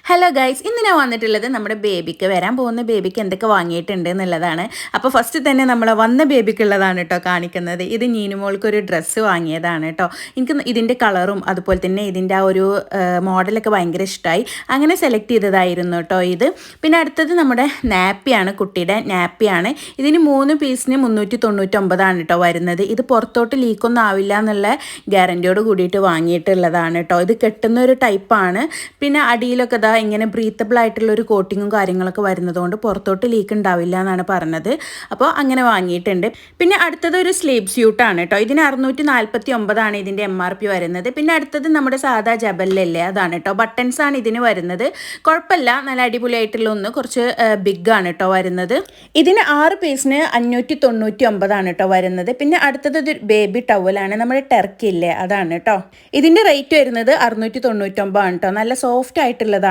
Hello guys, ഇന്ന് ഞാൻ വന്നിട്ടുള്ളത് നമ്മുടെ ബേബിക്ക് വരാൻ പോകുന്ന ബേബിക്ക് എന്തൊക്കെ വാങ്ങിയിട്ടുണ്ട് എന്നുള്ളതാണ്. അപ്പോൾ ഫസ്റ്റ് തന്നെ നമ്മൾ വന്ന ബേബിക്കുള്ളതാണ് കേട്ടോ കാണിക്കുന്നത്. ഇത് നീനുമോൾക്ക് ഒരു ഡ്രസ്സ് വാങ്ങിയതാണ് കേട്ടോ. എനിക്ക് ഇതിൻ്റെ കളറും അതുപോലെ തന്നെ ഇതിൻ്റെ ആ ഒരു മോഡലൊക്കെ ഭയങ്കര ഇഷ്ടമായി. അങ്ങനെ സെലക്ട് ചെയ്തതായിരുന്നു കേട്ടോ ഇത്. പിന്നെ അടുത്തത് നമ്മുടെ നാപ്പിയാണ്, കുട്ടിയുടെ നാപ്പിയാണ്. ഇതിന് 3 പീസിന് 399 കേട്ടോ വരുന്നത്. ഇത് പുറത്തോട്ട് ലീക്കൊന്നും ആവില്ല എന്നുള്ള ഗ്യാരൻറ്റിയോട് കൂടിയിട്ട് വാങ്ങിയിട്ടുള്ളതാണ് കേട്ടോ. ഇത് കെട്ടുന്ന ഒരു ടൈപ്പാണ്. പിന്നെ അടിയിലൊക്കെ ഇങ്ങനെ ബ്രീത്തബിൾ ആയിട്ടുള്ള ഒരു കോട്ടിങ്ങും കാര്യങ്ങളൊക്കെ വരുന്നതുകൊണ്ട് പുറത്തോട്ട് ലീക്ക് ഉണ്ടാവില്ല എന്നാണ് പറഞ്ഞത്. അപ്പോൾ അങ്ങനെ വാങ്ങിയിട്ടുണ്ട്. പിന്നെ അടുത്തത് ഒരു സ്ലീവ് സ്യൂട്ടാണ് കേട്ടോ. ഇതിന് 649 ഇതിൻ്റെ MRP വരുന്നത്. പിന്നെ അടുത്തത് നമ്മുടെ സാധാ ജബലിലല്ലേ, അതാണ് കേട്ടോ. ബട്ടൺസ് ആണ് ഇതിന് വരുന്നത്. കുഴപ്പമില്ല, നല്ല അടിപൊളിയായിട്ടുള്ള ഒന്ന്, കുറച്ച് ബിഗ് ആണ് കേട്ടോ വരുന്നത്. ഇതിന് 6 പീസിന് 599 കേട്ടോ വരുന്നത്. പിന്നെ അടുത്തത് ഒരു ബേബി ടവലാണ്, നമ്മുടെ ടർക്കി ഇല്ലേ, അതാണ് കേട്ടോ. ഇതിൻ്റെ റേറ്റ് വരുന്നത് 699 കേട്ടോ. നല്ല സോഫ്റ്റ് ആയിട്ടുള്ളതാണ്.